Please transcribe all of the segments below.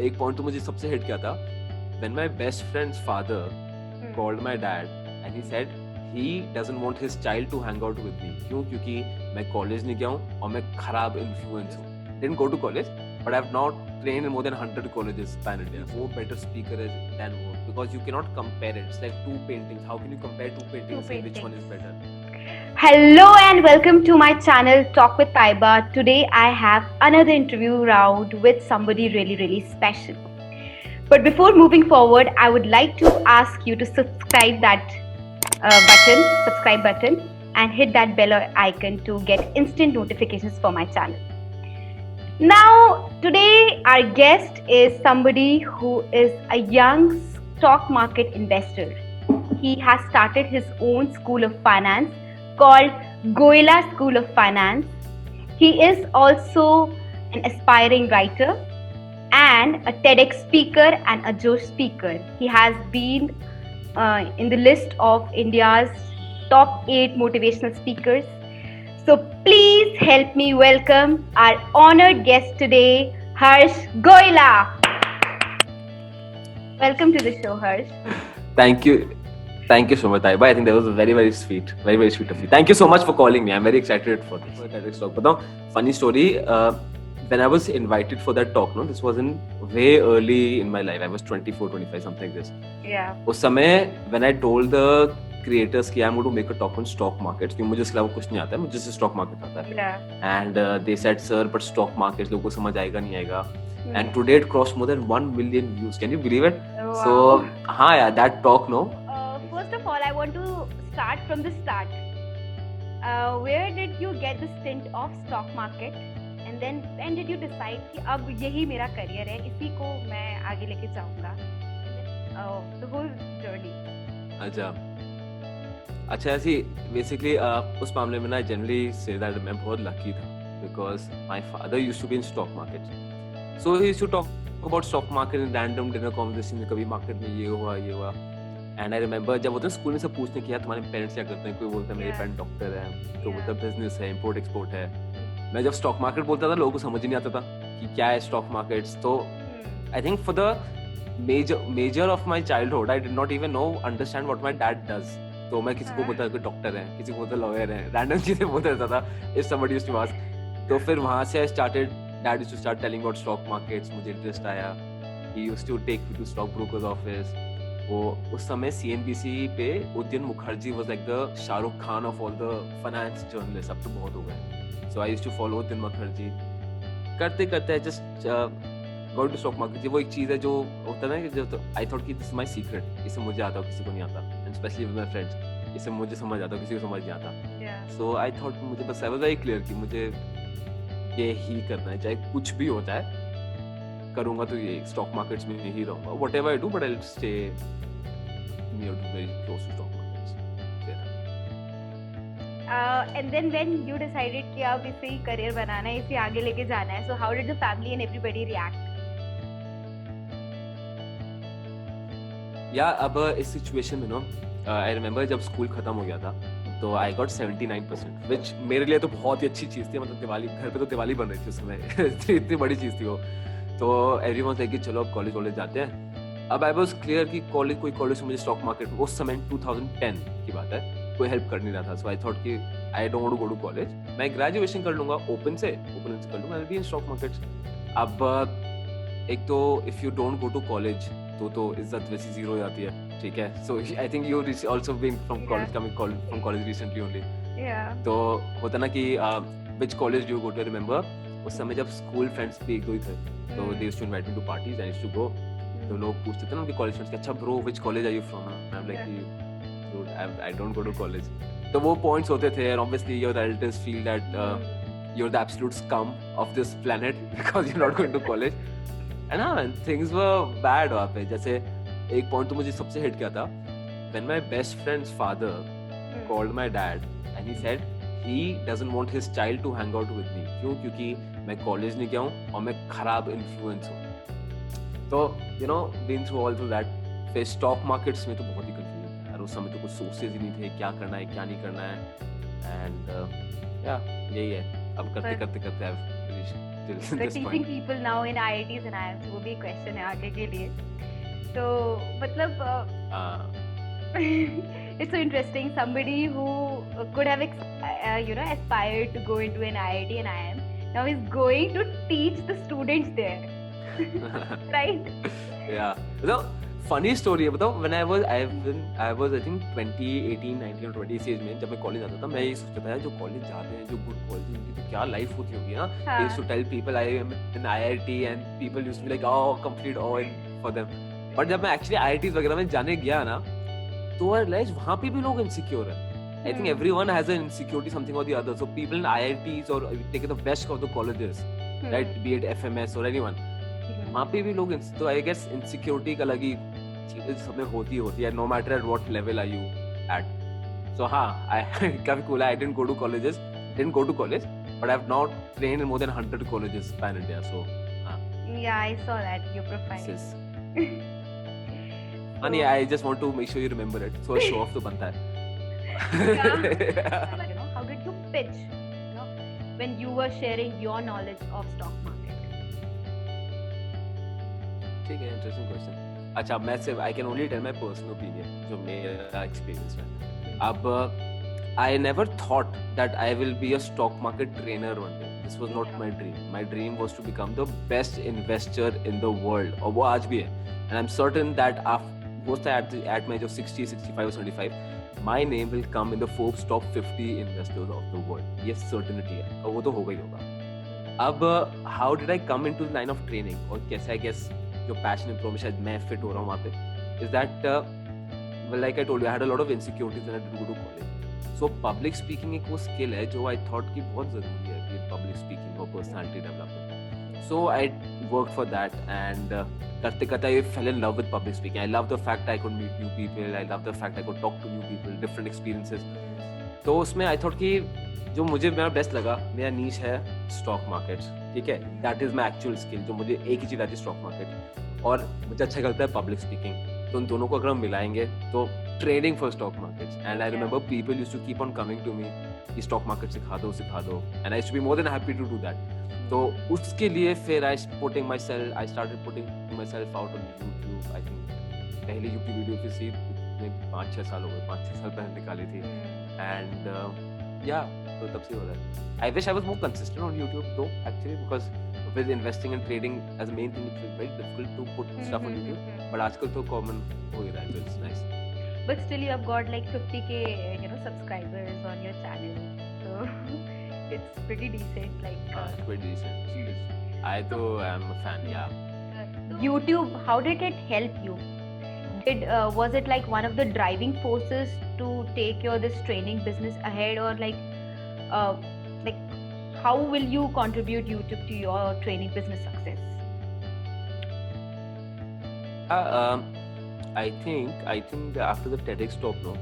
एक पॉइंट तो मुझे सबसे हिट किया था when my best friend's father called my dad and he said he doesn't want his child to hang out with me. क्यों? क्योंकि मैं कॉलेज नहीं गया हूँ और मैं खराब इन्फ्लुएंस हूँ. Didn't go to college, but I've not trained in more than 100 colleges pan India. वो better speaker is than वो, because you cannot compare it. It's like two paintings. How can you compare two paintings and say which one is better? Hello and welcome to my channel Talk with Taiba. Today I have another interview round with somebody really special. But before moving forward, I would like to ask you to subscribe that subscribe button, and hit that bell icon to get instant notifications for my channel. Now, today our guest is somebody who is a young stock market investor. He has started his own school of finance called Goila School of Finance. He is also an aspiring writer and a TEDx speaker and a Josh speaker. He has been in the list of India's top 8 motivational speakers. So please help me welcome our honored guest today, Harsh Goila. Welcome to the show, Harsh. Thank you. Thank you so much, Taiba. I think that was very sweet. Very sweet of you. Thank you so much for calling me. I'm very excited for this TEDx talk. But funny story, when I was invited for that talk, this was in way early in my life. I was 24, 25, something like this. Yeah. उस समय when I told the creators कि I'm going to make a talk on stock markets, क्योंकि मुझे इसके अलावा कुछ नहीं आता है, मुझे सिर्फ stock market आता है. Yeah. And they said, sir, but stock markets लोगों को समझ आएगा नहीं आएगा. And today it crossed more than 1 million views. Can you believe it? Wow. So, हाँ यार, that talk, no? First of all, I want to start from the start. Where did you get the stint of stock market? And then when did you decide कि अब यही मेरा career है, इसी को मैं आगे लेके जाऊंगा? The whole journey. अच्छा ऐसी बेसिकली उस मामले में ना जनरली से दैट मैं बहुत लकी था because my father used to be in stock market. So he used to talk about stock market in random dinner conversation में, कभी मार्केट में ये हुआ. And I remember जब होता है स्कूल में सब पूछते कि यार तुम्हारे पेरेंट्स क्या करते हैं, कोई बोलता है मेरे पेरेंट्स डॉक्टर हैं, कोई बोलता है बिजनेस है, इंपोर्ट एक्सपोर्ट है. मैं जब स्टॉक मार्केट बोलता था लोगों को समझ ही नहीं आता था कि क्या है स्टॉक मार्केट्स. तो I think for the measure of my childhood I did not even know understand what my dad does. तो मैं किसी को बोलता था कि डॉक्टर है, किसी को बोलता लॉयर है, रैंडम चीजें बोलता रहता था if somebody used to ask. तो फिर वहां से I started, dad used to start telling about stock markets. मुझे इंटरेस्ट आया. He used to take me to stock brokers office. वो उस समय CNBC पे Udayan Mukherjee was like the Shahrukh Khan of all the finance journalist. अब तो बहुत हो गए. So I used to follow Udayan Mukherjee. करते just go to stock market. वो एक चीज है जो होता है ना कि जो आई थॉट कि दिस इज माय सीक्रेट, इससे मुझे आता किसी को नहीं आता, and specially with my friends, इससे मुझे समझ आता किसी को समझ नहीं आता. सो आई थॉट मुझे बस आई वाज वेरी क्लियर कि मुझे ये ही करना है, चाहे कुछ भी हो जाए करूंगा तो ये स्टॉक मार्केट्स में ही रहूंगा. Whatever I do but I will stay near to very close to stock markets. And then when you decided कि अब इसे ही करियर बनाना है, इसे आगे लेके जाना है, so how did the family and everybody react? अब इस सिचुएशन में नो आई रिमेम्बर जब स्कूल खत्म हो गया था तो आई गॉट 79%, विच मेरे लिए तो बहुत ही अच्छी चीज थी. मतलब दिवाली, घर पे तो दिवाली बन रही थी उस समय इतनी बड़ी चीज थी वो. तो एवरीवन लाइक कि चलो अब कॉलेज जाते हैं. अब आई वाज क्लियर कि कोई कॉलेज में मुझे स्टॉक मार्केट में उस समय 2010 की बात है कोई हेल्प कर नहीं रहा था. सो आई थॉट कि I don't want to go to college, मैं ग्रेजुएशन कर लूंगा ओपन से कर लूंगा, I will be in stock markets. अब एक तो if you don't go to college तो इज्जत वैसी जीरो हो जाती है, ठीक है. So I think you also been from college, coming from college recently only. तो होता ना कि which college do you go to. Remember उस समय जब स्कूल फ्रेंड्स भी एक दो ही थे, तो they used to invite me to parties, I used to go. तो लोग पूछते थे ना उनके कॉलेज फ्रेंड्स, अच्छा bro which college are you from. I am like I don't go to college. तो वो पॉइंट्स होते थे, and obviously your relatives feel that you are the absolute scum of this planet because you are not going to college. And हां, things were bad वहां पे. जैसे एक point तो मुझे सबसे हिट किया था when my best friends father called my dad and he said he doesn't want his child to hang out with me. क्यों? क्योंकि मैं कॉलेज नहीं गया हूँ और मैं खराब इन्फ्लुएंस हूँ. तो been through all through that. फिर स्टॉक मार्केट्स में तो बहुत ही कंफ्यूजन था यार. उस समय तो कुछ सोर्सेज ही नहीं थे, क्या करना है क्या नहीं करना है. एंड यही है, अब करते I've reached till We're this teaching point. people now in IITs and IIMs, वो भी question है आगे के लिए. तो मतलब Uh, it's so interesting. Somebody who could have aspired to go into an IIT and IIM now is going to teach the students there, right? yeah. So funny story है बताओ. When I was I think 2018, 19 or 20 इस as में जब मैं college आता था मैं ये सोचता था जो कॉलेज जाते हैं जो गुड कॉलेज उनकी तो क्या लाइफ होती होगी ना. They used to tell people I am in IIT and people used to be like oh complete awe for them. But जब मैं actually IITs वगैरह में जाने गया ना तो I realized वहाँ पे भी लोग insecure हैं. I think everyone has an insecurity something or the other. So people in IITs or take the best of the colleges, right? Be it FMS or anyone. वहाँ पे भी लोग तो I guess insecurity का अलग ही चीज़ सब में होती है. No matter at what level are you at. So हाँ, I काफी cool है. I didn't go to college, but I've now trained in more than 100 colleges pan India. So हाँ. Yeah, I saw that your profile. Yes. And yeah, I just want to make sure you remember it. So show off तो बनता है. How did you pitch? When you were sharing your knowledge of stock market. ठीक है, interesting question. अच्छा, मैं सिर्फ I can only tell my personal opinion जो मेरा experience है. अब I never thought that I will be a stock market trainer one day. This was not my dream. My dream was to become the best investor in the world. और वो आज भी है. And I'm certain that at my age of 60, 65 or 75, my name will come in the Forbes top 50 investors of the world. ये certainty है. और वो तो होगा ही होगा. अब how did I come into the line of training? और कैसे I guess जो passion pro में शायद मैं fit हो रहा हूँ वहाँ पे is that well, like I told you, I had a lot of insecurities when I didn't go to college. So public speaking एक वो skill है जो I thought कि बहुत ज़रूरी है कि public speaking और personality development. So I worked for that and करते करते I fell in love with public speaking. I love the fact I could meet new people. I love the fact I could talk to new people, different experiences. तो उसमें I thought कि जो मुझे मेरा best लगा मेरा नीश है stock markets. ठीक है, that is my actual skill. जो मुझे एक ही चीज आती है स्टॉक मार्केट और मुझे अच्छा लगता है पब्लिक स्पीकिंग. तो उन दोनों को अगर हम मिलाएंगे तो trading for stock markets. And I remember people used to keep on coming to me कि स्टॉक मार्केट सिखा दो. And I used to be more than happy to do that. तो उसके लिए फिर I started putting myself out on YouTube. I think पहली YouTube video की सी 5-6 साल हो गए, 5-6 साल पहले निकाली थी. एंड या तो तब से हो रहा है. I wish I was more consistent on YouTube though, actually, because with investing and trading as a main thing, it's very difficult to put stuff on YouTube. But आजकल तो common हो ही रहा है, so it's nice. But still, you have got like 50k, subscribers on your channel, so it's pretty decent. Like pretty decent. I though am a fan, yeah. YouTube, how did it help you? Was it like one of the driving forces to take your this training business ahead, or like how will you contribute YouTube to your training business success? I think that after the TEDx talk, no,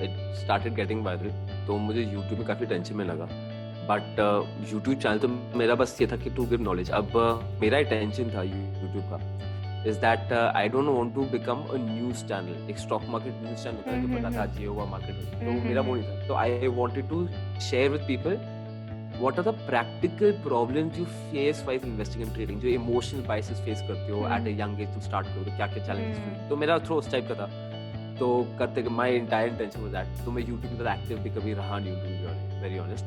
it started getting viral. तो मुझे YouTube में काफी tension में लगा. But YouTube channel तो मेरा बस ये था कि to give knowledge. अब मेरा टेंशन था YouTube का is that I don't want to become a news channel. एक stock market news channel होता है जो बताता है आज ये हुआ market में. तो मेरा वो नहीं था. तो I wanted to share with people what are the practical problems you face while investing and trading. जो emotional biases face करते हो at a young age तुम start करो तो क्या क्या challenges face. तो मेरा throw उस type का था. तो करते my entire intention was that. तो मैं YouTube में ज़्यादा active भी कभी रहा नहीं हूँ, to be very honest.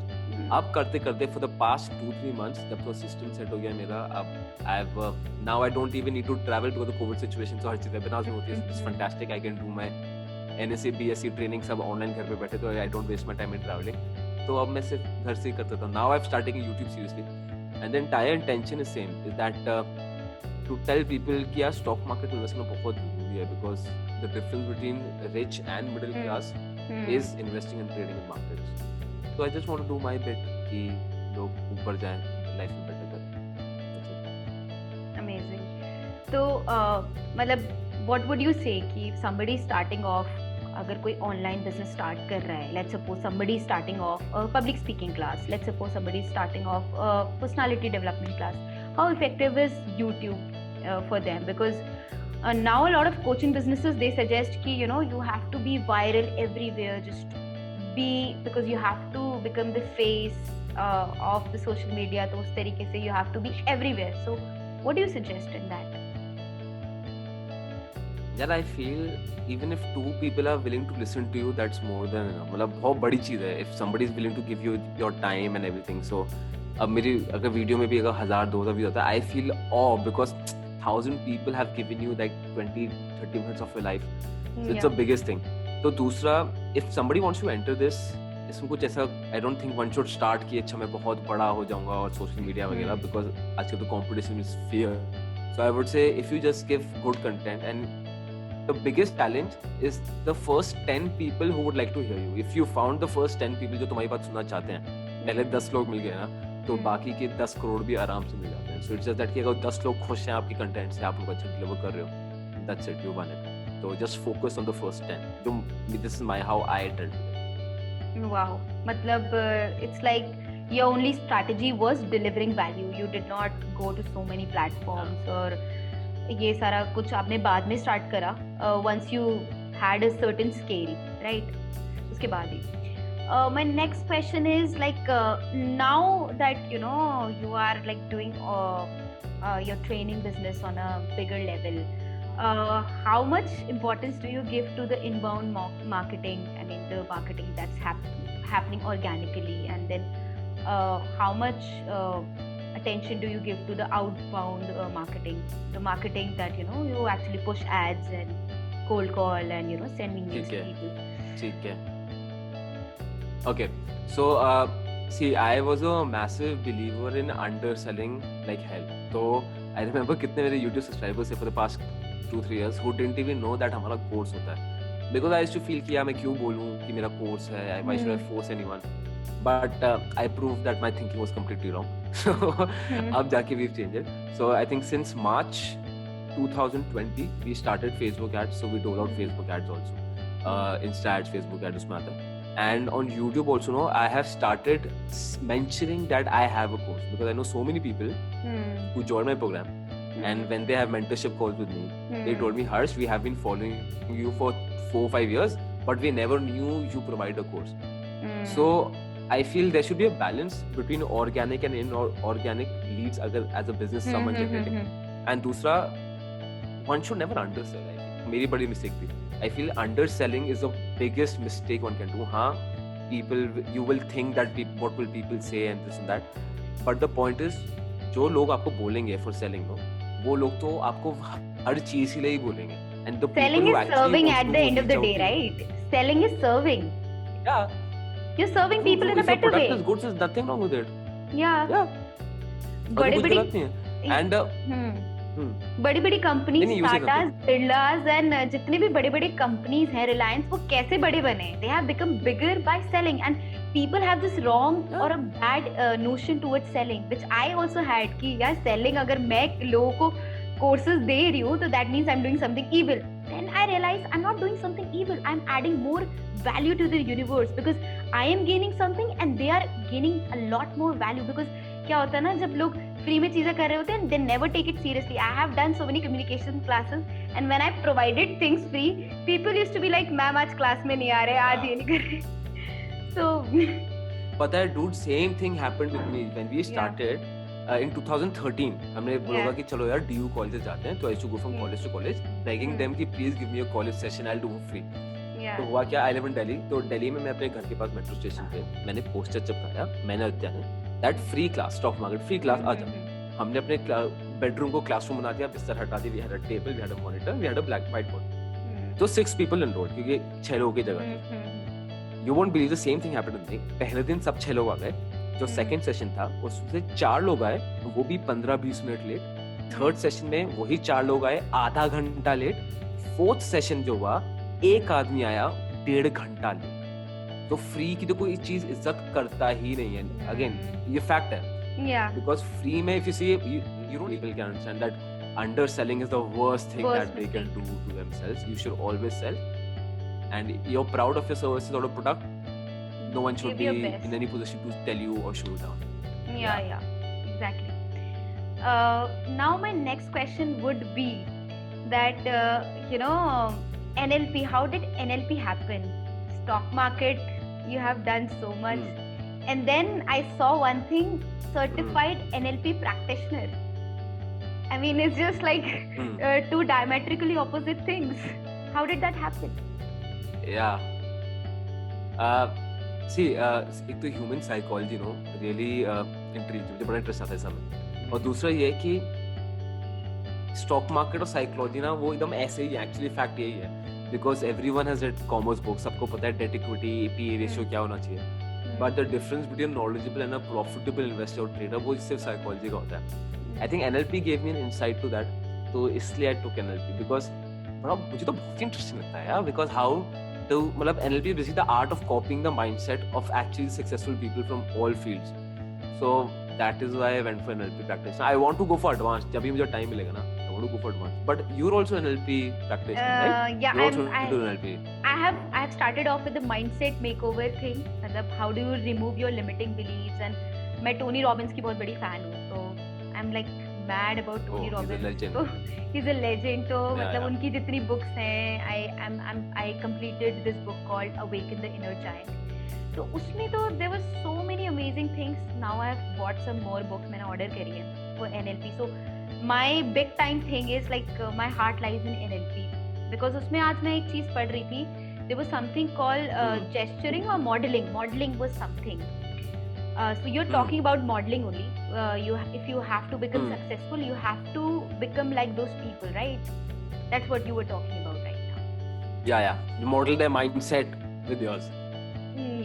अब करते करते for the past 2-3 months जब तो system set हो गया मेरा, अब now I don't even need to travel because of the COVID situation. So her cheese webinars में होती है. It's fantastic. I can do my NSC, BSc training सब online घर पे बैठे, तो I don't waste my time in traveling. तो अब मैं सिर्फ घर से ही करता था. Now I've started taking YouTube seriously, and the entire intention is same, is that to tell people कि यार stock market invest करना बहुत जरूरी है, because the difference between rich and middle class is investing and trading in markets. So I just want to do my bit कि लोग ऊपर जाएं, life में better करें. Amazing. तो मतलब what would you say कि if somebody starting off, अगर कोई ऑनलाइन बिजनेस स्टार्ट कर रहा है, let's suppose somebody starting off a public speaking class, let's suppose somebody starting off a personality development class, how effective is YouTube for them? Because now a lot of coaching businesses, they suggest कि you have to be viral everywhere, just be, because you have to become the face of the social media, तो उस तरीके से you have to be everywhere. So what do you suggest in that? यार I feel even if two people are willing to listen to you, that's more than enough. मतलब बहुत बड़ी चीज़ है if somebody is willing to give you your time and everything. So अब मेरी अगर video में भी अगर 1000-2000 व्यूज होता है, I feel awe because 1000 people have given you like 20-30 minutes of your life. So it's the biggest thing. तो दूसरा, if somebody wants to enter this, इसमें कुछ ऐसा I don't think one should start कि अच्छा मैं बहुत बड़ा हो जाऊंगा और सोशल मीडिया वगैरह, because आजकल तो competition is fear. So I would say if you just give good content, and the biggest challenge is the first 10 people who would like to hear you. If you found the first 10 people जो तुम्हारी बात सुनना चाहते हैं, पहले 10 लोग मिल गए ना, तो बाकी के 10 करोड़ भी आराम से मिल जाते हैं. So it's just that कि अगर 10 लोग खुश हैं आपके कंटेंट से, आप उनको अच्छा डिलीवर कर रहे हो, that's it, you won it. So just focus on the first 10. This is how I dealt with it. Wow, मतलब it's like your only strategy was delivering value. You did not go to so many platforms और ये सारा कुछ आपने बाद में start करा once you had a certain scale, right? उसके बाद ही. My next question is like now that you know you are like doing your training business on a bigger level, how much importance do you give to the inbound marketing? I mean the marketing that's happening organically, and then how much attention do you give to the outbound marketing, the marketing that you know you actually push ads and cold call and you know send emails to people? ठीक है. Okay, so see, I was a massive believer in underselling like hell. So I remember कितने मेरे YouTube subscribers थे for the past 2-3 years who didn't even know that हमारा course होता है. Because I used to feel कि यार मैं क्यों बोलूँ कि मेरा course है, why should I force anyone? But I proved that my thinking was completely wrong. So अब जाके we've changed it. So I think since March 2020 we started Facebook ads. So we rolled out Facebook ads also. Insta ads, Facebook ads उसमें आता है. And on YouTube also, no, I have started mentioning that I have a course because I know so many people who join my program, and when they have mentorship calls with me, they told me, Harsh, we have been following you for 4-5 years, but we never knew you provide a course. So I feel there should be a balance between organic and inorganic leads as a business someone generating. And दूसरा, one should never undersell. I think मेरी बड़ी mistake थी. I feel underselling is the biggest mistake one can do. हाँ, you will think that what will people say and this and that. But the point is, जो लोग आपको बोलेंगे for selling, no, वो लोग तो आपको हर चीज के लिए ही बोलेंगे. And the selling people is serving at the end of the day, right? Selling is serving. Yeah. You're serving people in a better way. If your product is good, there's nothing wrong with it. Yeah. Yeah. बड़ी And बड़ी companies, Tatas, बिरलास and जितने भी बड़े companies हैं, रिलायंस, वो कैसे बड़े बने? They have become bigger by selling, and people have this wrong or a bad notion towards selling, which I also had कि यार selling अगर मैं लोगों को courses दे रही हूँ तो that means I'm doing something evil. Then I realized I'm not doing something evil. I'm adding more value to the universe because I am gaining something and they are gaining a lot more value. Because क्या होता है ना, जब लोग free में चीजें कर रहे होते हैं, they never take it seriously. I have done so many communication classes, and when I provided things free, people used to be like, ma'am आज क्लास में नहीं आ रहे, आज ये नहीं कर रहे. So पता है dude, same thing happened with me when we started. In 2013 हमने बोला कि चलो यार DU कॉलेज जाते हैं. तो I used to go from college to college begging them कि please give me a college session, I'll do for free. तो हुआ क्या, I live in Delhi. तो दिल्ली में मैं अपने घर के पास मेट्रो स्टेशन पे मैंने पोस्टर चिपकाया, मैंने अद्या ने that free class, stock market free class आ जाओ. हमने अपने बेडरूम को क्लासरूम बना दिया, बिस्तर हटा दिया, we had a table, we had a monitor, we had a black whiteboard. तो 6 people enrolled क्योंकि 6 लोगों की जगह थी. You won't believe the same thing happened with me. पहले दिन सब 6 लोग आ गए. जो सेकंड सेशन था उससे 4 लोग आए, वो भी 15-20 मिनट लेट. थर्ड सेशन में वही 4 लोग आए, आधा घंटा लेट. फोर्थ सेशन जो हुआ, एक आदमी आया 1.5 घंटा लेट. तो फ्री की तो कोई चीज इज्जत करता ही नहीं है. अगेन ये फैक्ट है. Because free में if you see, you don't people can understand that underselling is the worst thing that they can do to themselves. You should always sell, and you're proud of your services or a product. No one should be in any position to tell you or shoot down. Yeah, exactly. Now my next question would be that NLP. How did NLP happen? Stock market, you have done so much. And then I saw one thing, Hmm. certified NLP practitioner. I mean, it's just like Hmm. two diametrically opposite things. How did that happen? Yeah. See, एक तो human psychology no really intrigues, मुझे बड़ा interest आता है इसमें। और दूसरा ये है कि स्टॉक मार्केट और साइकोलॉजी ना वो एकदम ऐसे ही है, एक्चुअली फैक्ट यही है, because everyone has red commerce book, सबको पता है डेट इक्विटी पीई रेशियो क्या होना चाहिए, but the difference between knowledgeable and a profitable investor और ट्रेडर वो सिर्फ साइकोलॉजी का होता है। I think NLP gave me an insight to that, तो इसलिए आई टुक एनएलपी बिकॉज बड़ा मुझे तो बहुत इंटरेस्टिंग लगता है यार, बिकॉज हाउ तो मतलब NLP is basically the art of copying the mindset of actually successful people from all fields. So that is why I went for NLP practice. I want to go for advanced. जब भी मुझे time मिलेगा ना, I want to go for advanced. But you're also an NLP practitioner, right? Yeah, You're also do NLP. I have started off with the mindset makeover thing. मतलब how do you remove your limiting beliefs? And मैं Tony Robbins की बहुत बड़ी fan हूँ, तो I'm like mad about Tony Oh, he's a Robbins. legend. तो he's a legend. तो Yeah, मतलब yeah. उनकी जितनी books हैं, I completed this book called Awaken the Inner Giant. तो उसमें तो there were so many amazing things. Now I have bought some more books. मैंने order करी है for NLP. So my big time thing is like my heart lies in NLP because उसमें आज मैं एक चीज पढ़ रही थी. There was something called gesturing or modeling. Modeling was something. So you're talking about modeling only. If you have to become successful, you have to become like those people, right? That's what you were talking about right now. Yeah. You model their mindset with yours.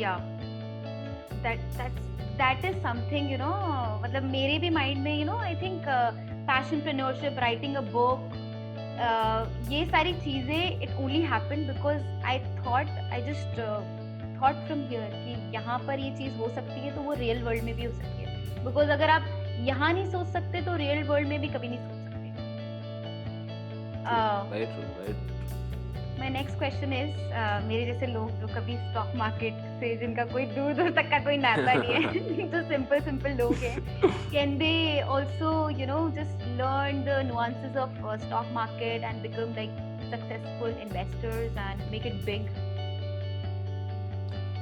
Yeah. That is something, you know. मतलब मेरे भी mind में, you know, I think passionpreneurship, writing a book, ये सारी चीजें it only happened because I just thought from here कि यहाँ पर ये चीज हो सकती है तो वो रियल वर्ल्ड में भी हो सकती है, बिकॉज अगर आप यहाँ नहीं सोच सकते तो रियल वर्ल्ड में भी कभी नहीं सोच सकते. Very true. My next question is, मेरे जैसे लोग जो कभी स्टॉक मार्केट से जिनका कोई दूर दूर तक का कोई नाता नहीं है जो सिंपल लोग हैं, can they also you know just learn the nuances of stock market and become like successful investors and make it big?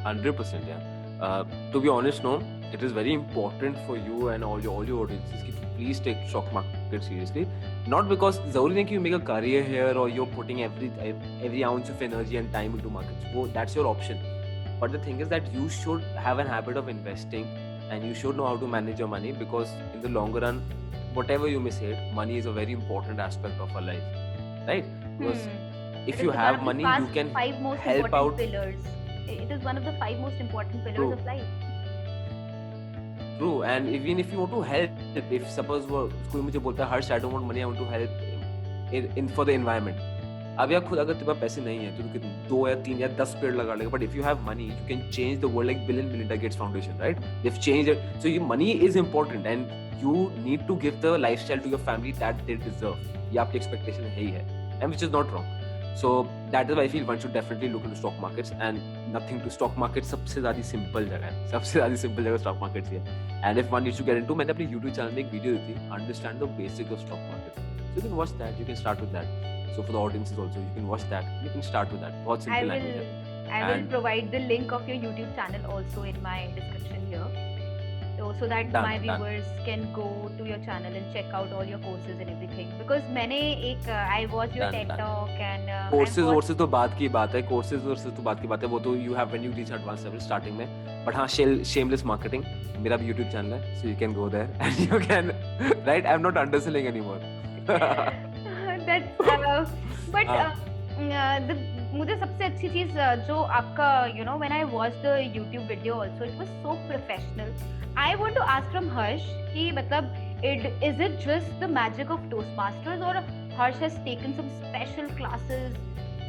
100%, yeah. To be honest, no, it is very important for you and all your audiences to please take stock market seriously. Not because ज़रूरी नहीं कि you make a career here or you're putting every ounce of energy and time into markets. That's your option. But the thing is that you should have a habit of investing and you should know how to manage your money, because in the longer run, whatever you may say, money is a very important aspect of our life, right? Because if you have money, you can help out. It is one of the 5 most important pillars of life. True, and even if you want to help, if suppose कोई मुझे बोलता है हर्ष, I don't want money, I want to help in for the environment. अब यार खुद अगर तुम्हारे पास पैसे नहीं है तो तुम 2 या 3 या 10 पेड़ लगा लेगा, but if you have money, you can change the world like Bill and Melinda Gates Foundation, right? They've changed it. So your money is important and you need to give the lifestyle to your family that they deserve. ये आपकी expectation है ही है, and which is not wrong. So that is why I feel one should definitely look into stock markets, and nothing to stock market सबसे ज़्यादा simple जगह है, सबसे ज़्यादा simple जगह stock markets ही है. And if one needs to get into, मैंने अपने YouTube channel में एक video दी थी, understand the basics of stock market. So you can watch that, you can start with that. So for the audiences also, you can watch that, you can start with that. बहुत simple language है. I will provide the link of your YouTube channel also in my description here. So that my viewers can go to your channel and check out all your courses and everything. Because I watched your TED Talk and courses तो बात की बात है, courses तो बात की बात है, वो तो you have when you reach advanced level starting में. But हाँ, shameless marketing, मेरा भी YouTube channel है, so you can go there and you can, right? I'm not underselling anymore. मुझे सबसे अच्छी चीज जो आपका when I watched the YouTube video also, it was so professional. I want to ask from Harsh कि मतलब is it just the magic of Toastmasters, or Harsh has taken some special classes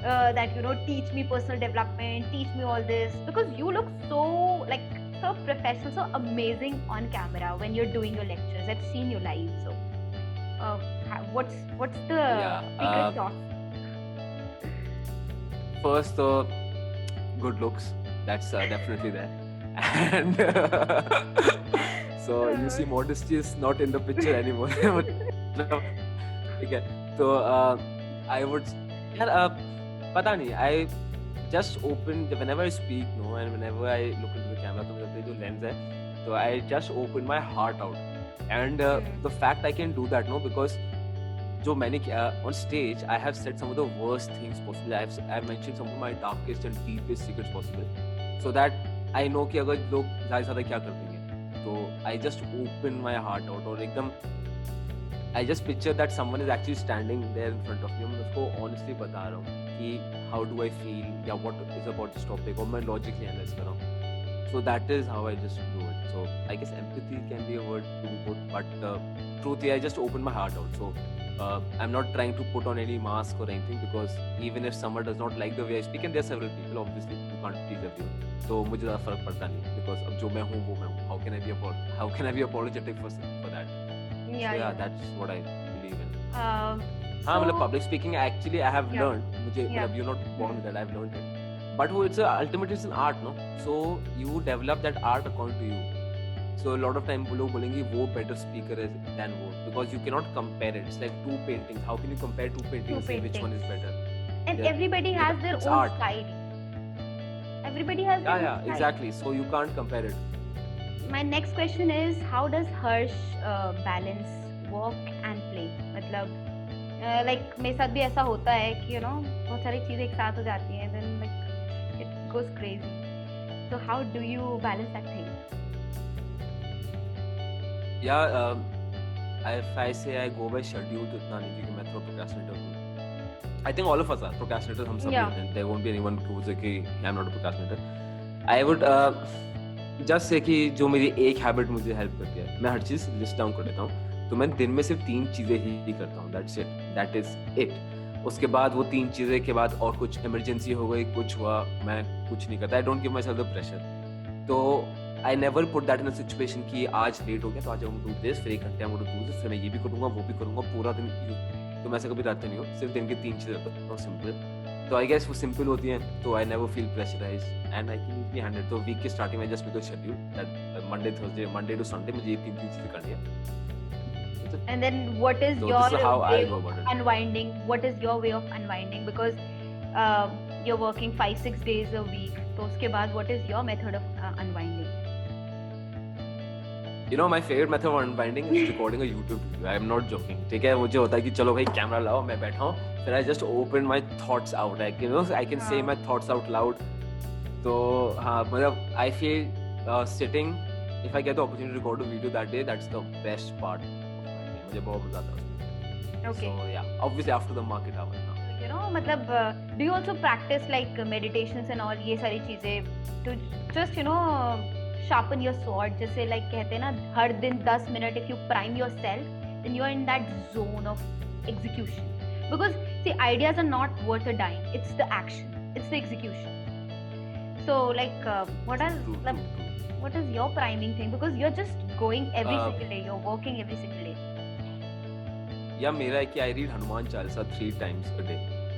that teach me personal development, teach me all this, because you look so professional, so amazing on camera when you're doing your lectures. I've seen you live, so what's the secret sauce? First, good looks. That's definitely there. And so you see, modesty is not in the picture anymore. Okay. So I would, यार पता नहीं, just open whenever I speak, no, and whenever I look into the camera, तो मेरे जो lens है, so I just open my heart out, and the fact I can do that, no, because जो मैंने किया on stage, I have said some of the worst things possible. I've mentioned some of my darkest and deepest secrets possible, so that I know कि अगर लोग ज़्यादा से ज़्यादा क्या कर देंगे, तो I just open my heart out, और एकदम I just picture that someone is actually standing there in front of me. मैं उसको honestly बता रहा हूँ कि how do I feel, या what is about this topic, और मैं logically analyze कर रहा हूँ. So that is how I just do it. So I guess empathy can be a word to be put, but truthfully I just open my heart out. So I'm not trying to put on any mask or anything, because even if someone does not like the way I speak, and there are several people, obviously you can't please everyone, तो मुझे ज़्यादा फर्क पड़ता नहीं, because अब जो मैं हूँ वो मैं हूँ. How can I be apologetic for that? Yeah, That's what I believe in. Um, हाँ, मतलब so public speaking actually I have Yeah. learned. मुझे Yeah. मतलब you're not born with that, I've learned it. But it's ultimately it's an art, no? So you develop that art according to you. So a lot of time लोग बोलेंगे वो better speaker is than वो, because you cannot compare it. It's like two paintings. How can you compare two paintings and say which one is better? and Yeah, everybody yeah, has their it's own art. style. Everybody has their Yeah, own style. exactly. So you can't compare it. My next question is, how does Harsh balance work and play? मतलब like मेरे साथ भी ऐसा होता है कि बहुत सारी चीजें एक साथ हो जाती हैं, then like it goes crazy. So how do you balance that thing? Yeah, if I say I go by schedule, तो इतना नहीं, क्योंकि मैं थोड़ा procrastinator हूँ. I think all of us are procrastinators. हम सब Yeah. हैं. There won't be anyone who say कि I'm not a procrastinator. I would just say कि जो मेरी एक habit मुझे help करती है, मैं हर चीज़ list down कर लेता हूँ. तो मैं दिन में सिर्फ 3 चीज़ें ही करता हूँ. That's it. That is it. उसके बाद वो 3 चीज़ें के बाद और कुछ emergency हो गई, कुछ हुआ, मैं कुछ नहीं करता. I don't give myself the pressure. तो I never put that in a situation कि आज लेट हो गया तो आज I'm gonna do this, फिर 1 घंटे I'm gonna do this, फिर मैं ये भी करूँगा, वो भी करूँगा, पूरा दिन. तो मैं ऐसा कभी करता नहीं हूँ. सिर्फ दिन की 3 चीज़ें करता हूँ, सिंपल. तो I guess वो सिंपल होती हैं, तो I never feel pressurized and I can easily handle it. तो वीक के स्टार्टिंग में just make a schedule that Monday to Sunday मुझे ये 3 चीज़ें करनी है. And then what is So your this is how I way go of about it. unwinding? What is your way of unwinding? Because you're working 5-6 days a week. तो उसके बाद what is your method of unwinding? You know, my favorite method of unwinding is recording a YouTube video. I am not joking. ठीक है, मुझे होता है कि चलो भाई कैमरा लाओ, मैं बैठा हूँ, फिर I just open my thoughts out. Like, I can say my thoughts out loud. तो हाँ, मतलब I feel sitting, if I get the opportunity to record a video that day, that's the best part of my day. मुझे बहुत मजा आता है उसमें. Okay. So yeah, obviously after the market hours now. मतलब do you also practice like meditations and all ये सारी चीजें to just sharpen your sword? जैसे like कहते हैं ना, हर दिन 10 minute if you prime yourself, then you are in that zone of execution. Because see, ideas are not worth a dime. It's the action. It's the execution. So like what is your priming thing? Because you're just going every single day. You're working every single day. या मेरा है कि I read Hanuman Chalisa 3 times a day.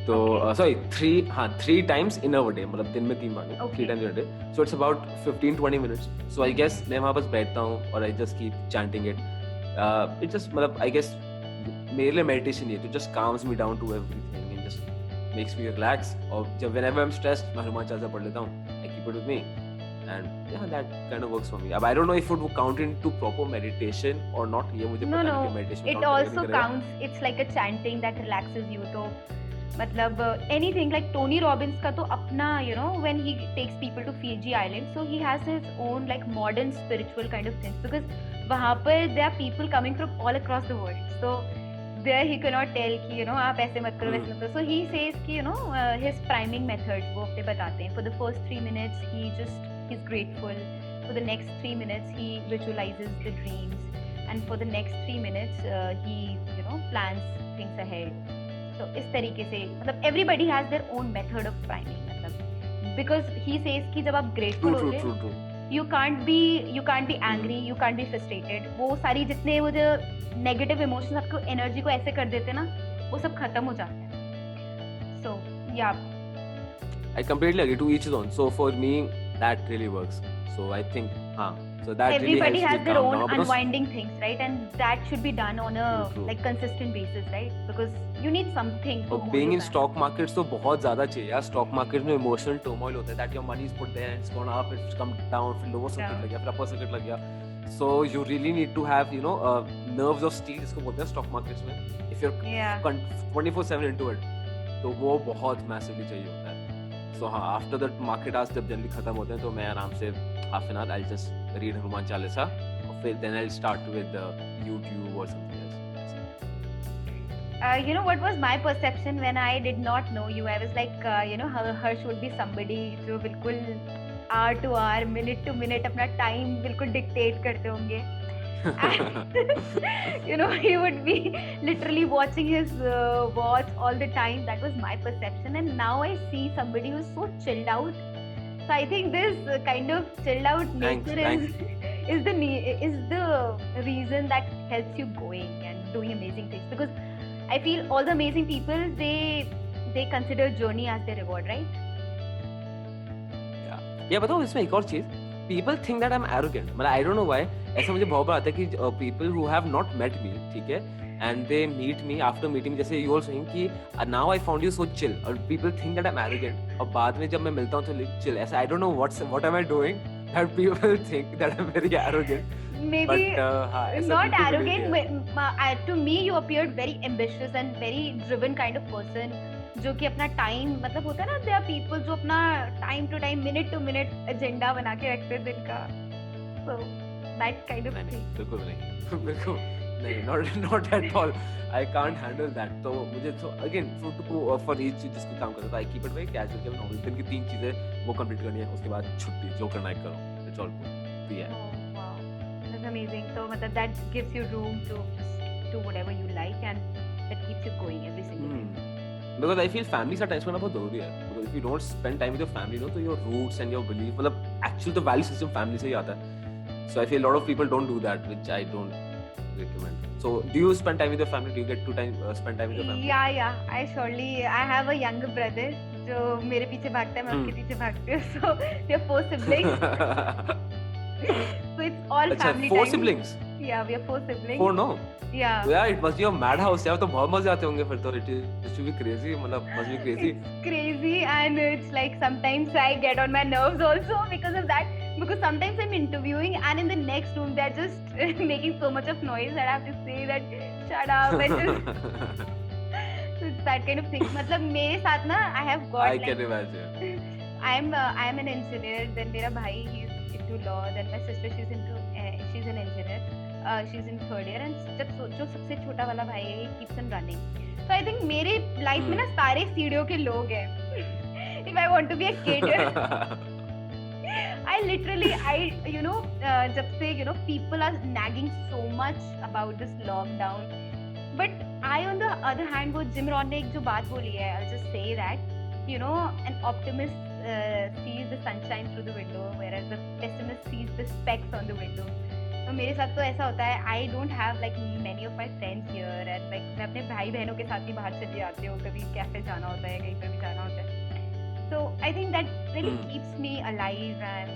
तो sorry 3 times in a day, मतलब दिन में 3 बार नहीं, 3 times in a day. So it's about 15-20 minutes. So I guess मैं वहाँ बस बैठता हूँ और I just keep chanting it. It just मतलब I guess मेरे लिए meditation ये तो just calms me down to everything and just makes me relax. और जब whenever I'm stressed मैं हनुमान चालीसा पढ़ लेता हूँ. I keep it with me. And yeah, that kind of works for me. अब I don't know if it would count into proper meditation or not. ये मुझे पता नहीं कि meditation it also counts. It's like a chanting that relaxes you. तो मतलब anything like Tony Robbins का तो अपना when he takes people to Fiji Island, so he has his own like modern spiritual kind of things, because वहाँ पर there are people coming from all across the world. So there he cannot tell कि आप ऐसे मत करो वैसे मत करो. So he says कि his priming methods वो अपने बताते हैं. For the first 3 minutes he's grateful. For the next 3 minutes he visualizes the dreams, and for the next 3 minutes he plans things ahead. So इस तरीके से मतलब everybody has their own method of priming, मतलब because he says कि जब आप grateful होते you can't be angry, you can't be frustrated. वो सारी जितने वो जो negative emotions आपको energy को ऐसे कर देते ना, वो सब खत्म हो जाता है. So yeah, I completely agree. To each his own. So for me that really works. So I think So that really Everybody helps me has their calm own down because unwinding things, right? And that should be done on a true. like consistent basis, right? Because you need something to hold being you in back. stock markets तो बहुत ज़्यादा चाहिए यार. Stock market में emotional turmoil होता है that your money is put there and it's gone up, it's come down, फिर lower circuit लग गया, फिर upper circuit लग गया. So you really need to have nerves of steel जिसको बोलते हैं stock markets में. If you're Yeah. 24/7 into it, तो वो बहुत massively चाहिए होता है. So हाँ, after the market hours जब जल्दी खत्म होते हैं तो मैं आराम से half an hour I'll just read Hanuman Chalisa और फिर then I'll start with YouTube or something else. You know what was my perception when I did not know you? I was like, Harsh would be somebody जो बिल्कुल hour to hour, minute to minute अपना time बिल्कुल dictate करते होंगे. And he would be literally watching his watch all the time. That was my perception, and now I see somebody who's so chilled out. So I think this kind of chilled out nature is the reason that helps you going and doing amazing things. Because I feel all the amazing people they consider journey as their reward, right? Yeah, बताओ इसमें एक और चीज. People think that I'm arrogant. मतलब I don't know why. ऐसा मुझे बहुत बार आता है कि people who have not met me, ठीक है, and they meet me after meeting, जैसे you all saying कि now I found you so chill, और people think that I'm arrogant, और बाद में जब मैं मिलता हूँ तो chill. ऐसा I don't know what am I doing that people think that I'm very arrogant. Maybe but, not arrogant. To me, you appeared very ambitious and very driven kind of person. जो कि अपना time मतलब होता है ना, there are people जो अपना time to time minute to minute agenda बना के रखते हैं दिन का. So that kind of thing. बिल्कुल नहीं, not at all. I can't handle that. तो मुझे तो again for each चीज जिसको काम करता है I keep it very casual. कि नॉर्मल दिन की 3 चीजें वो कंप्लीट करनी है, उसके बाद छुट्टी, जो करना है करो. It's all good. तो yeah. Oh, wow, that's amazing. So मतलब that gives you room to just do whatever you like, and that keeps you going every single day. Because I feel family से time spend बहुत जरूरी है. Because if you don't spend time with your family, तो your roots and your belief, मतलब actually the value system family से ही आता है. So I feel a lot of people don't do that, which I don't recommend. So do you spend time with your family? Do you get to spend time with your family? Yeah. I have a younger brother जो मेरे पीछे भागता है, मैं उसके पीछे भागती हूँ. So we are 4 siblings. So it's all family time. 4 siblings? Yeah, we are 4 siblings. 4 no? Yeah. So yeah, it must be a madhouse यार. तो बहुत मजे आते होंगे फिर तो. It should be crazy. मतलब must be crazy. It's crazy, and it's like sometimes I get on my nerves also because of that. Because sometimes I'm interviewing and in the next room they're just making so much of noise that I have to say that shut up and just so it's that kind of thing. मतलब मेरे साथ ना I have got I can imagine. I am an engineer. Then मेरा भाई he's into law. Then my sister she's an engineer. She's in 3rd year, and जो सबसे छोटा वाला भाई है he keeps on running. So I think मेरे life में ना सारे सीढ़ियों के लोग हैं. If I want to be a kid, I literally जब से people are nagging so much about this lockdown, but I on the other hand वो जिम रॉन ने एक जो बात बोली है, I'll just say that an optimist sees the sunshine through the window, whereas the pessimist sees the specks on the window. तो मेरे साथ तो ऐसा होता है. I don't have like many of my friends here, and like मैं अपने भाई बहनों के साथ ही बाहर चली जाती हूँ, कभी कैफे जाना होता है, कहीं पर भी जाना होता है. So I think that really keeps me alive, and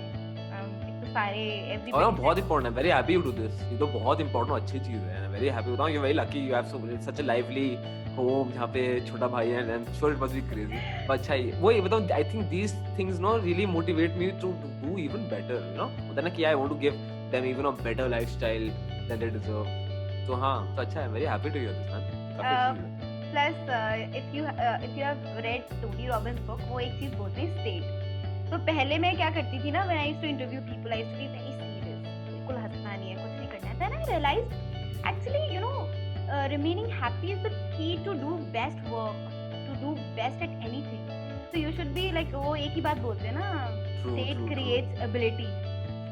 एक तो सारे everybody. और बहुत important है. Very happy you do this. ये तो बहुत important और अच्छी चीज है. Very happy. बताऊँ you're very lucky. You have such a lively home जहाँ पे छोटा भाई है, and I'm sure it must be crazy. but अच्छा वो ये बताऊँ, I think these things really motivate me to do even better. होता है ना कि I want to give them even a better lifestyle than they deserve. So हाँ, तो अच्छा है. Very happy to hear this, man. काफी अच्छी चीज है. Plus if you have read Tony Robbins book, वो एक चीज बोलते हैं state. तो पहले मैं क्या करती थी ना, when I used to interview people, I used to be very serious. बिल्कुल हंसना नहीं है, कुछ नहीं करना है. Then I realized actually remaining happy is the key to do best work, to do best at anything. So you should be like वो एक ही बात बोलते हैं ना, state creates ability.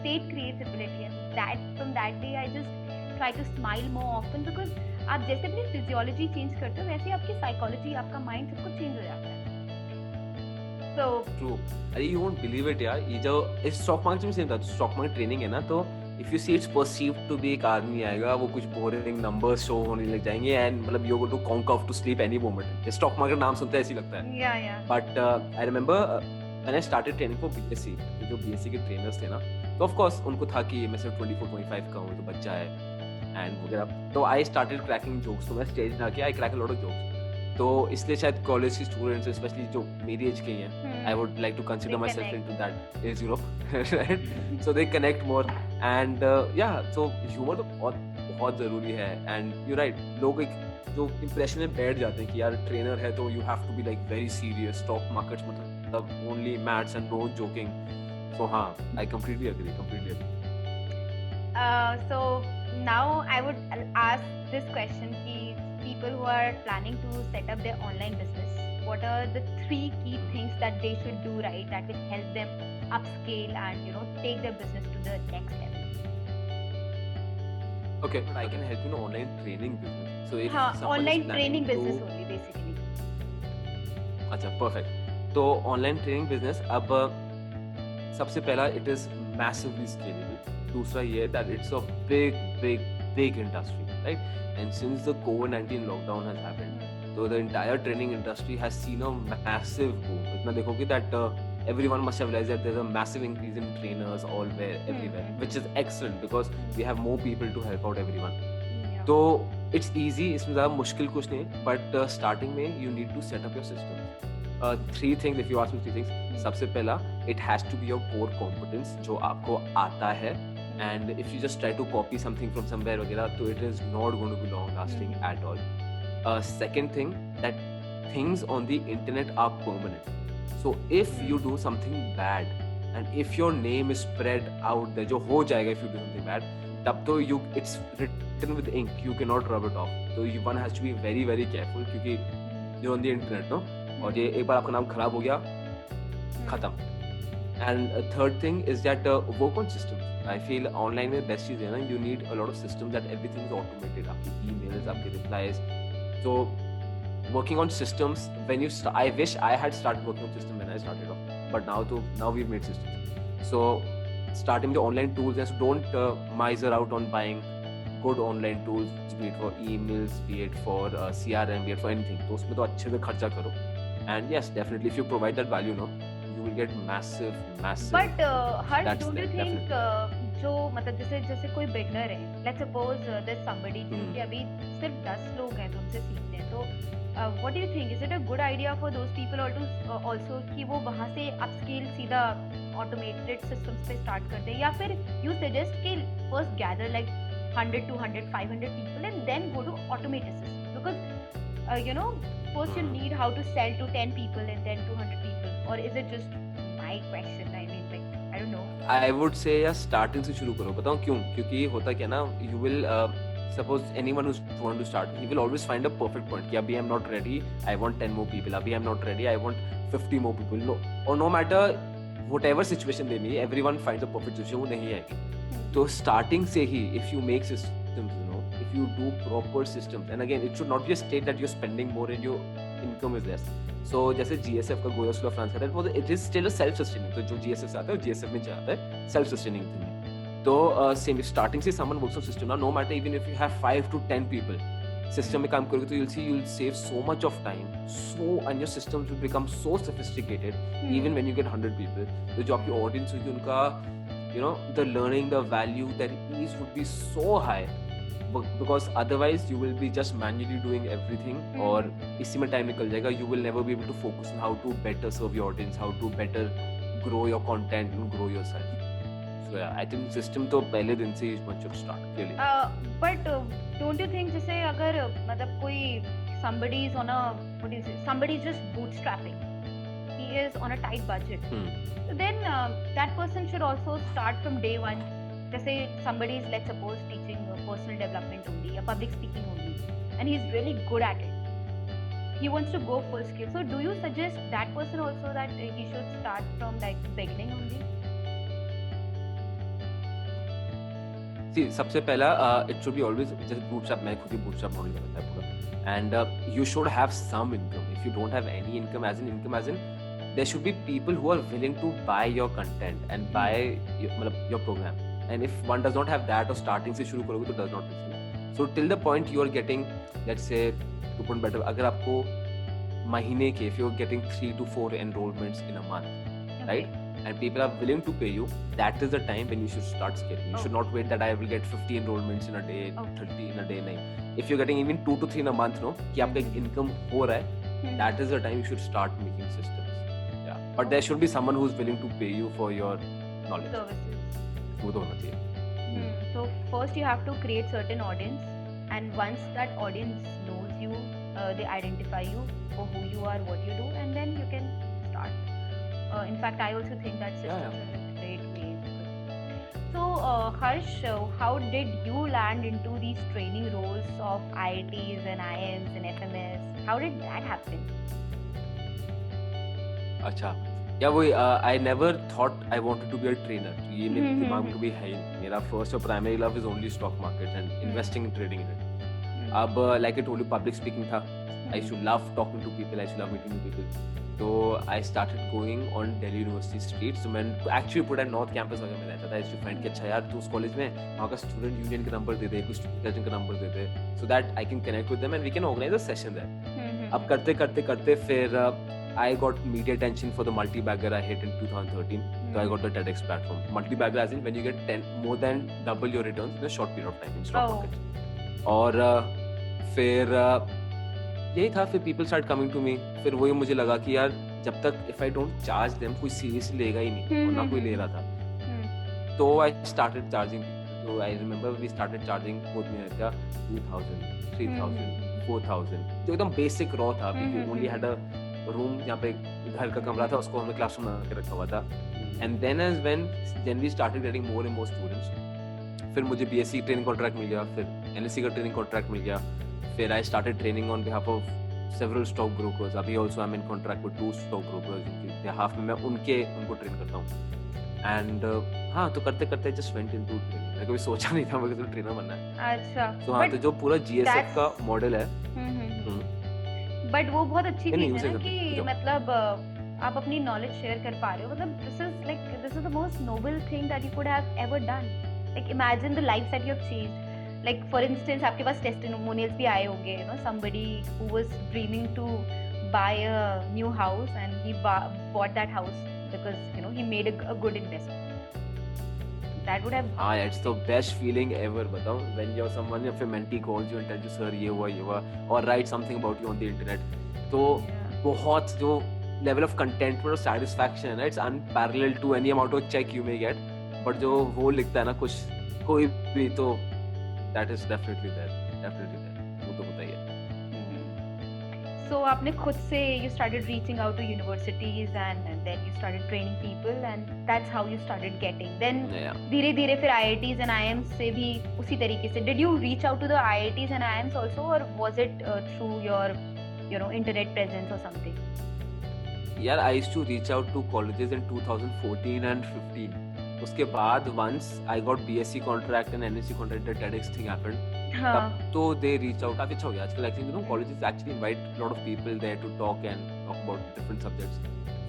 State creates ability, and that from that day I just try to smile more often, because आप जैसे अपनी physiology change करते हो वैसे आपकी साइकोलॉजी, आपका माइंड सब कुछ चेंज हो जाता है. So true. अरे you won't believe it यार. ये जो इस स्टॉक मार्केट में सेम था. स्टॉक मार्केट ट्रेनिंग है ना, तो if you see it's perceived to be एक आदमी आएगा, वो कुछ बोरिंग नंबर्स शो होने लग जाएंगे, एंड मतलब you're going to conk off to sleep any moment. Stock market नाम सुनते ऐसे ही लगता है. yeah. But I remember मैंने स्टार्टेड ट्रेनिंग फॉर बीएससी, तो जो बीएससी के ट्रेनर्स थे ना, तो ऑफ कोर्स उनको था कि मैं सिर्फ 24-25 का हूँ, तो बच्चा है एंड वगैरह, तो आई स्टार्टेड क्रैकिंग जोक्स, तो मैं स्टेज ना किया, I crack a lot of jokes, तो इसलिए शायद कॉलेज के स्टूडेंट्स स्पेशली जो मेरी एज के ही हैं, I would like to consider myself into that age group, right, so they connect more and yeah, so humour तो बहुत बहुत ज़रूरी है एंड यू राइट, लोग एक जो इंप्रेशन में बैठ जाते हैं कि यार ट्रेनर है तो you have to be like very serious, stock markets मतलब only maths and no joking, so हाँ, I completely agree. So now I would ask this question ki people who are planning to set up their online business, what are the 3 key things that they should do right that will help them upscale and take their business to the next level? Okay, but I can help you in online training business. So if someone online is training planning business to, only basically. अच्छा perfect. तो online training business अब सबसे पहला it is massively scalable, दूसरा ये है that it's a big big big industry, right, and since the covid lockdown has happened, so the entire training industry has seen a massive boom. इतना देखोगे that everyone must have realized that there's a massive increase in trainers everywhere, which is excellent because we have more people to help out everyone. तो it's easy, इसमें ज़्यादा मुश्किल कुछ नहीं है, but starting में you need to set up your system. 3 things, if you ask me 3 things, सबसे पहला it has to be your core competence जो आपको आता है, and if you just try to copy something from somewhere वगैरह, तो it is not going to be long lasting at all. Second thing, that things on the internet are permanent. So if you do something bad and if your name is spread out there, जो हो जाएगा if you do something bad, तब तो it's written with ink, you cannot rub it off. So one has to be very very careful क्योंकि you're on the internet, no? और ये एक बार आपका नाम खराब हो गया, खत्म. And third thing is that work on systems. I feel online में best चीज़ है ना, you need a lot of systems that everything is automated. आपकी emails, आपके replies. So working on systems when you I wish I had started working on system when I started off, but now we've made systems. So starting the online tools, and so don't miser out on buying good online tools, be it for emails, be it for CRM, be it for anything. तो उसमें तो अच्छे से खर्चा करो. And yes, definitely if you provide that value, no, you will get massive. But Harsh, don't you think जो मतलब जैसे कोई बिगनर है, let's suppose there's somebody जिनके अभी सिर्फ 10 लोग हैं जो उनसे सीखते हैं, तो what do you think, is it a good idea for those people also कि वो वहाँ से upscale सीधा automated systems पे start कर दें, या फिर you suggest कि first gather like 100, 200, 500 people and then go to automated systems, because first you need how to sell to 10 people and then 200 people, or is it just my question? I mean, like, I don't know. I would say यार starting से शुरू करो. बताऊँ क्यों? क्योंकि होता क्या ना, you will suppose anyone who's want to start, he will always find a perfect point कि अभी I'm not ready, I want 10 more people. अभी I'm not ready, I want 50 more people. No, or no matter whatever situation they may, everyone finds a perfect situation. वो नहीं आएगी. तो starting से ही if you make systems, if you do proper systems, and again it should not be a state that you're spending more and your income is less. So जैसे GSF का Goya School of France है, it is still a self-sustaining. तो जो GSF से आता है, GSF में जाता है self-sustaining thing. तो same starting से someone works on system ना, no matter even if you have 5 to 10 people, system में काम करोगे तो you'll save so much of time, and your systems will become so sophisticated even when you get 100 people. तो जो आपकी audience होगी उनका the learning, the value, their ease would be so high. Because otherwise you will be just manually doing everything, और इसी में time निकल जाएगा. You will never be able to focus on how to better serve your audience, how to better grow your content and grow yourself. So yeah, I think system तो पहले दिन से one should start clearly. But don't you think जैसे अगर मतलब कोई somebody is on a somebody is just bootstrapping, he is on a tight budget, so then that person should also start from day one. जैसे somebody is, let's suppose, teaching personal development only, या public speaking only, and he's really good at it. He wants to go full scale. So do you suggest that person also that he should start from like beginning only? See, सबसे पहला it should be always जैसे bootstrap, मैं खुद ही bootstrap model करता है पूरा, and you should have some income. If you don't have any income, as in there should be people who are willing to buy your content and buy your program. And if one does not have that, or starting से शुरू करोगे तो does not make sense. So till the point you are getting, let's say, to put better, अगर आपको महीने के, if you are getting 3 to 4 enrollments in a month, right? And people are willing to pay you, that is the time when you should start scaling. You should not wait that I will get 50 enrollments in a day, 30 in a day. nahi. If you're getting even 2 to 3 in a month, no, कि आपका income हो रहा है, that is the time you should start making systems. Yeah, but there should be someone who's willing to pay you for your knowledge. Services. वो तो होना चाहिए. So first you have to create certain audience, and once that audience knows you, they identify you for who you are, what you do, and then you can start. In fact, I also think that systems are a great way. So Harsh, how did you land into these training roles of IITs and IIMs and FMS? How did that happen? अच्छा, या वही I never thought I wanted to be a trainer. ये मेरे दिमाग में कभी है ही नहीं. मेरा फर्स्ट और primary love is only stock market and investing in trading in it. अब like I told you, public speaking था. I should love talking to people, I should love meeting people. तो I started going on Delhi university streets. तो मैं actually पूरा north campus वगैरह में रहता था. आई फ्रेंड कि अच्छा यार तू उस कॉलेज में वहाँ का स्टूडेंट यूनियन का नंबर दे दे, कुछ स्टूडेंट का नंबर दे दे, so that I can connect with them and we can organise a session there. अब करते करते करते फिर I got media attention for the multi-bagger I hit in 2013. So I got the TEDx platform. Multi-bagger as in when you get more than double your returns in a short period of time in stock market. और फिर यही था. फिर people start coming to me. फिर वही मुझे लगा कि यार जब तक if I don't charge them, कोई seriously लेगा ही नहीं, और ना कोई ले रहा था. तो I started charging. So I remember we started charging बहुत में क्या 2000, 3000, 4000. तो एकदम basic raw था. We only had a room जहाँ पे घर का कमरा था, उसको हमने क्लासरूम बना के रखा हुआ था. And then we started getting more and more students. फिर मुझे बीएससी ट्रेनिंग कॉन्ट्रैक्ट मिल गया, फिर एनएससी का ट्रेनिंग कॉन्ट्रैक्ट मिल गया. फिर I started training on behalf of several stock brokers. अभी also I am in contract with 2 stock brokers जिनके बिहाफ में मैं उनको ट्रेन करता हूँ. एंड हाँ, तो करते करते जस्ट वेंट इनटू ट्रेनिंग. मैं कभी सोचा नहीं था मुझे ट्रेनर बनना है. अच्छा. तो हाँ, तो जो पूरा जीएसएफ का मॉडल है, बट वो बहुत अच्छी चीज है ना कि मतलब आप अपनी नॉलेज शेयर कर पा रहे हो. मतलब this is the most noble thing that you could have ever done. Like imagine the life that you have changed. Like for instance आपके पास टेस्टिमोनियल्स भी आए होंगे, you know, somebody who was dreaming to buy a new house and he bought that house because you know he made a good investment. That would have. हाँ, it's the best feeling ever. बताओ, when you're someone, your mentee calls you and tells you, sir, ये हुआ, or write something about you on the internet. तो बहुत जो level of contentment और satisfaction है ना, it's unparalleled to any amount of check you may get. But जो वो लिखता है ना कुछ कोई भी, तो that is definitely there. वो तो होता ही है. So आपने खुद से you started reaching out to universities and then you started training people and that's how you started getting. Then धीरे धीरे फिर IITs and IIMs से भी उसी तरीके से. Did you reach out to the IITs and IIMs also, or was it through your, you know, internet presence or something? यार, I used to reach out to colleges in 2014 and 15. उसके बाद once I got BSc contract and NSc contract, the TEDx thing happened. तब तो they reach out. काफी अच्छा हो गया आजकल. Actually, you know, colleges actually invite a lot of people there to talk about different subjects.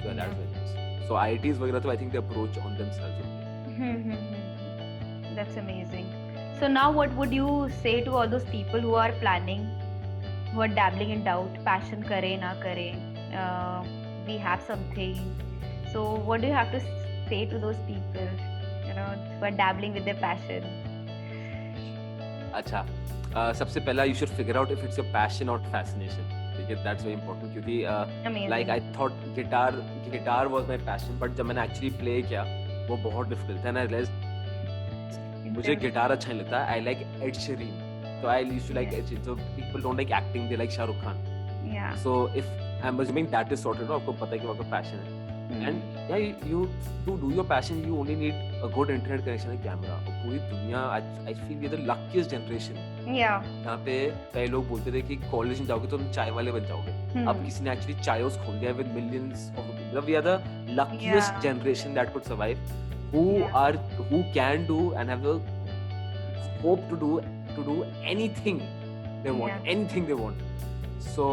So that's very nice. So IITs वगैरह तो I think they approach on themselves only. That's amazing. So now what would you say to all those people who are planning, who are dabbling in doubt, passion करे ना करे, we have something. So what do you have to say to those people, you know, who are dabbling with their passion? अच्छा, सबसे पहला you should figure out if it's your passion or fascination. ठीक है, that's very important क्योंकि like I thought guitar was my passion, but जब मैंने actually play किया वो बहुत difficult था. and I realized मुझे गिटार अच्छा नहीं लगता. I like Ed Sheeran. So I used to like Ed Sheeran. So people don't like acting, they like Shah Rukh Khan. Yeah. So if I'm assuming that is sorted, आपको पता है कि आपका passion है. And yeah, you to do your passion, you only need a good internet connection and camera. और पूरी दुनिया, I feel we are the luckiest generation. Yeah. यहाँ पे कई लोग बोलते थे कि कॉलेज में जाओगे तो तुम चाय वाले बन जाओगे. अब किसी ने actually चायोस खोल दिया with millions of people. We are the luckiest generation that could survive. Who can do and have the hope to do anything they want, anything they want. So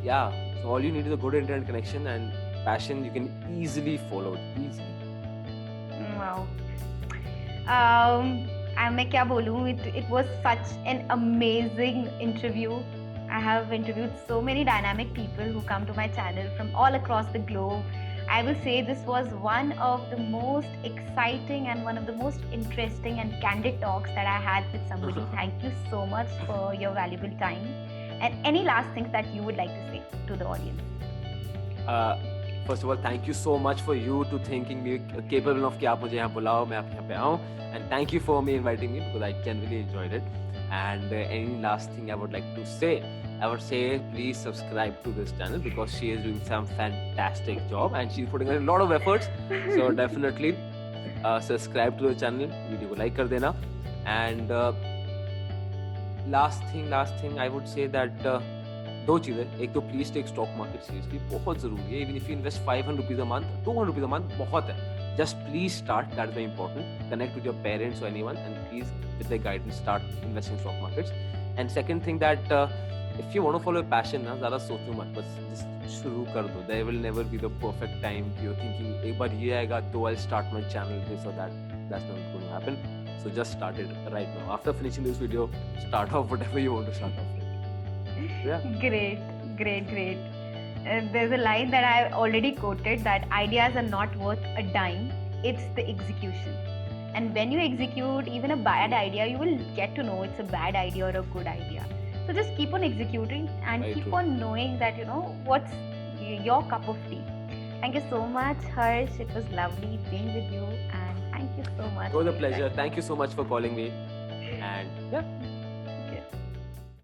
yeah, so all you need is a good internet connection and passion. You can easily follow it easily. Wow. मैं क्या बोलूँ, it was such an amazing interview. I have interviewed so many dynamic people who come to my channel from all across the globe. I will say this was one of the most exciting and one of the most interesting and candid talks that I had with somebody. Thank you so much for your valuable time. And any last things that you would like to say to the audience? First of all, thank you so much for you to thinking me capable enough कि आप मुझे यहाँ बुलाओ, मैं आप यहाँ पे आऊँ. And thank you for me inviting me because I genuinely enjoyed it. And any last thing I would like to say, I would say please subscribe to this channel because she is doing some fantastic job and she's putting in a lot of efforts. So definitely subscribe to the channel, video को like कर देना. And last thing I would say that दो चीज़ें. एक तो please take stock market seriously, बहुत जरूरी है. Even if you invest 500 rupees a month, 200 rupees a month बहुत है. Just please start. That's very important. Connect with your parents or anyone, and please, with their guidance, start investing in stock markets. And second thing that if you want to follow a passion, ना ज़्यादा सोचो मत, बस just शुरू कर दो. There will never be the perfect time. You're thinking एक बार ये आएगा तो I'll start my channel, this or that. That's not going to happen. So just start it right now. After finishing this video, start off whatever you want to start off with. Yeah. Great. There's a line that I already quoted that ideas are not worth a dime, it's the execution. And when you execute even a bad idea, you will get to know it's a bad idea or a good idea. So just keep on executing and Very keep true. on knowing that you know what's your cup of tea. Thank you so much, Harsh. It was lovely being with you, and thank you so much. It was a pleasure. Thank you so much for calling me. And yeah.